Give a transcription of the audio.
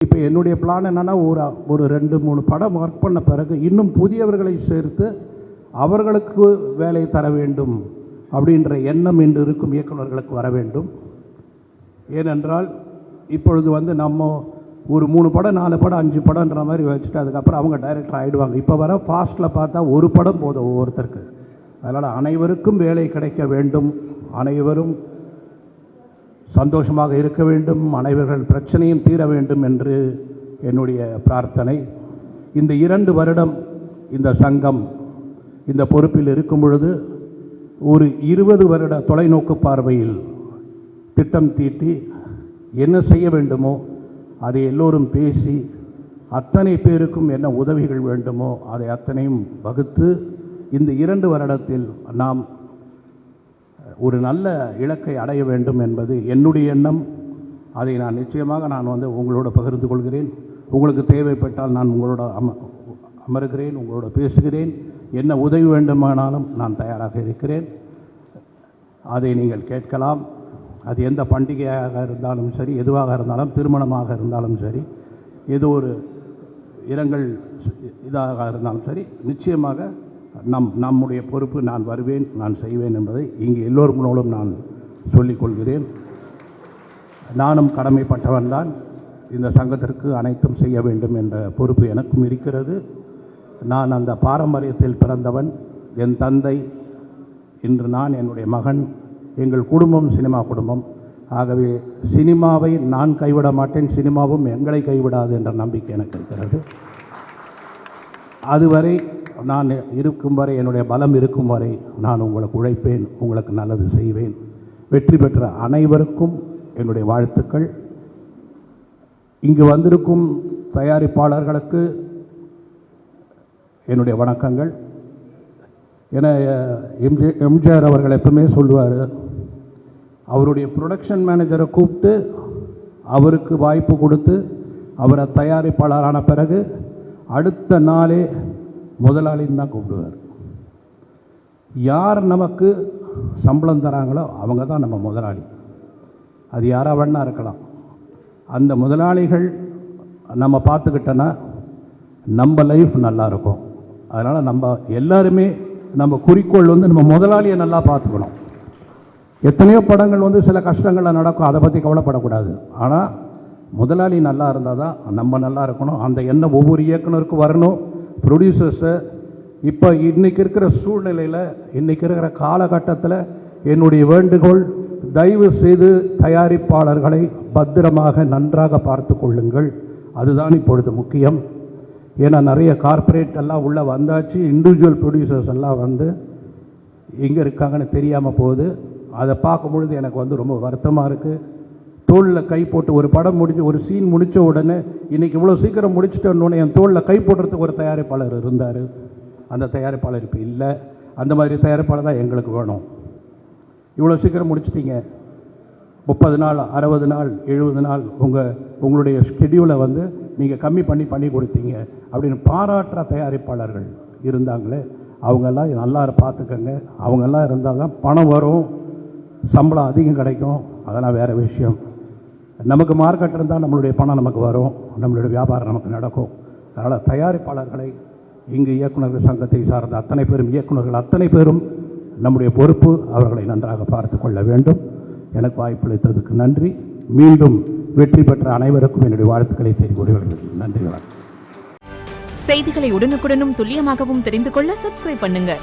இப்போ என்னுடைய பிளான் என்னென்னா ஒரு 2-3 படம் ஒர்க் பண்ண பிறகு இன்னும் புதியவர்களை சேர்த்து அவர்களுக்கு வேலை தர வேண்டும் அப்படின்ற எண்ணம் இன்று இருக்கும் இயக்குநர்களுக்கு வர வேண்டும். ஏனென்றால் இப்பொழுது நம்ம ஒரு 3 படம் 4 படம் 5 படம்ன்ற மாதிரி வச்சுட்டு அதுக்கப்புறம் அவங்க டைரக்டர் ஆகிடுவாங்க. இப்போ வர ஃபாஸ்ட்டில் பார்த்தா ஒரு படம் போதும் ஒவ்வொருத்தருக்கு. அதனால் அனைவருக்கும் வேலை கிடைக்க வேண்டும், அனைவரும் சந்தோஷமாக இருக்க வேண்டும், அனைவர்கள் பிரச்சனையும் தீர வேண்டும் என்று என்னுடைய பிரார்த்தனை. இந்த 2 வருடம் இந்த சங்கம் இந்த பொறுப்பில் இருக்கும் பொழுது ஒரு 20 வருட தொலைநோக்கு பார்வையில் திட்டம் தீட்டி என்ன செய்ய வேண்டுமோ அதை எல்லோரும் பேசி அத்தனை பேருக்கும் என்ன உதவிகள் வேண்டுமோ அதை அத்தனையும் வகுத்து இந்த 2 வருடத்தில் நாம் ஒரு நல்ல இலக்கை அடைய வேண்டும் என்பது என்னுடைய எண்ணம். அதை நான் நிச்சயமாக உங்களோட பகிர்ந்து கொள்கிறேன். உங்களுக்கு தேவைப்பட்டால் நான் உங்களோட அமருகிறேன், உங்களோட பேசுகிறேன். என்ன உதவி வேண்டுமானாலும் நான் தயாராக இருக்கிறேன். அதை நீங்கள் கேட்கலாம். அது எந்த பண்டிகையாக இருந்தாலும் சரி, எதுவாக இருந்தாலும், திருமணமாக இருந்தாலும் சரி, ஏதோ ஒரு இரங்கல் இதாக இருந்தாலும் சரி, நிச்சயமாக நம்முடைய பொறுப்பு நான் வருவேன், நான் செய்வேன் என்பதை இங்கே எல்லோர் மூலம் நான் சொல்லிக்கொள்கிறேன். நானும் கடமைப்பட்டவன் தான். இந்த சங்கத்திற்கு அனைத்தும் செய்ய வேண்டும் என்ற பொறுப்பு எனக்கும் இருக்கிறது. நான் அந்த பாரம்பரியத்தில் பிறந்தவன். என் தந்தை, இன்று நான், என்னுடைய மகன், எங்கள் குடும்பம் சினிமா குடும்பம். ஆகவே சினிமாவை நான் கைவிட மாட்டேன், சினிமாவும் எங்களை கைவிடாது என்ற நம்பிக்கை எனக்கு இருக்கிறது. அதுவரை நான் இருக்கும் வரை, என்னுடைய பலம் இருக்கும் வரை நான் உங்களுக்கு உழைப்பேன், உங்களுக்கு நல்லது செய்வேன். வெற்றி பெற்ற அனைவருக்கும் என்னுடைய வாழ்த்துக்கள். இங்கு வந்திருக்கும் தயாரிப்பாளர்களுக்கு என்னுடைய வணக்கங்கள். ஏன்னா எம்ஜிஆர் அவர்கள் எப்பவுமே சொல்லுவார், அவருடைய ப்ரொடக்ஷன் மேனேஜரை கூப்பிட்டு அவருக்கு வாய்ப்பு கொடுத்து அவரை தயாரிப்பாளரான பிறகு அடுத்த நாளே முதலாளின்னு தான் கூப்பிடுவார். யார் நமக்கு சம்பளம் தராங்களோ அவங்க தான் நம்ம முதலாளி. அது யாராக வேணா இருக்கலாம். அந்த முதலாளிகள் நம்ம பார்த்துக்கிட்டோன்னா நம்ம லைஃப் நல்லாயிருக்கும். அதனால் நம்ம எல்லாருமே நம்ம குறிக்கோள் நம்ம முதலாளியை நல்லா பார்த்துக்கணும். எத்தனையோ படங்கள் சில கஷ்டங்களில் நடக்கும், அதை பற்றி கவலைப்படக்கூடாது. ஆனால் முதலாளி நல்லா இருந்தால் தான் நம்ம நல்லா இருக்கணும். அந்த எண்ணம் ஒவ்வொரு இயக்குனருக்கும் வரணும். ப்ரொடியூசர்ஸை இப்போ இன்றைக்கி இருக்கிற சூழ்நிலையில், இன்றைக்கி இருக்கிற காலகட்டத்தில் என்னுடைய வேண்டுகோள், தயவு செய்து தயாரிப்பாளர்களை பத்திரமாக நன்றாக பார்த்து கொள்ளுங்கள். அதுதான் இப்பொழுது முக்கியம். ஏன்னா நிறைய கார்ப்பரேட் எல்லாம் உள்ளே வந்தாச்சு. இண்டிவிஜுவல் ப்ரொடியூசர்ஸ் எல்லாம் எங்கே இருக்காங்கன்னு தெரியாமல் போகுது. அதை பார்க்கும் பொழுது எனக்கு ரொம்ப வருத்தமாக இருக்குது. தோளில் கை போட்டு ஒரு படம் முடிஞ்சு ஒரு சீன் முடித்த உடனே இன்றைக்கி இவ்வளோ சீக்கிரம் முடிச்சுட்டோன்னு என் தோளில் கை போடுறதுக்கு ஒரு தயாரிப்பாளர் இருந்தார். அந்த தயாரிப்பாளர் இப்போ இல்லை. அந்த மாதிரி தயாரிப்பாளர் தான் எங்களுக்கு வேணும். இவ்வளோ சீக்கிரம் முடிச்சிட்டிங்க, 30 நாள் 60 நாள் 70 நாள் உங்களுடைய ஸ்கெடியூலை நீங்கள் கம்மி பண்ணி கொடுத்தீங்க அப்படின்னு பாராட்டுற தயாரிப்பாளர்கள் இருந்தாங்களே, அவங்கெல்லாம் நல்லா பார்த்துக்கங்க. அவங்கெல்லாம் இருந்தால் தான் பணம் வரும், சம்பளம் அதிகம் கிடைக்கும். அதெல்லாம் வேறு விஷயம். நமக்கு மார்க்கெட் இருந்தால் நம்மளுடைய பணம் நமக்கு வரும், நம்மளுடைய வியாபாரம் நமக்கு நடக்கும். அதனால் தயாரிப்பாளர்களை இங்கு இயக்குநர்கள் சங்கத்தை சார்ந்த அத்தனை பேரும், இயக்குநர்கள் அத்தனை பேரும் நம்முடைய பொறுப்பு. அவர்களை நன்றாக பார்த்து கொள்ள வேண்டும். எனக்கு வாய்ப்பளித்ததுக்கு நன்றி. மீண்டும் வெற்றி பெற்ற அனைவருக்கும் என்னுடைய வாழ்த்துக்களை தெரிவித்துக் நன்றி. செய்திகளை உடனுக்குடனும் துல்லியமாகவும் தெரிந்து கொள்ள சப்ஸ்கிரைப் பண்ணுங்க.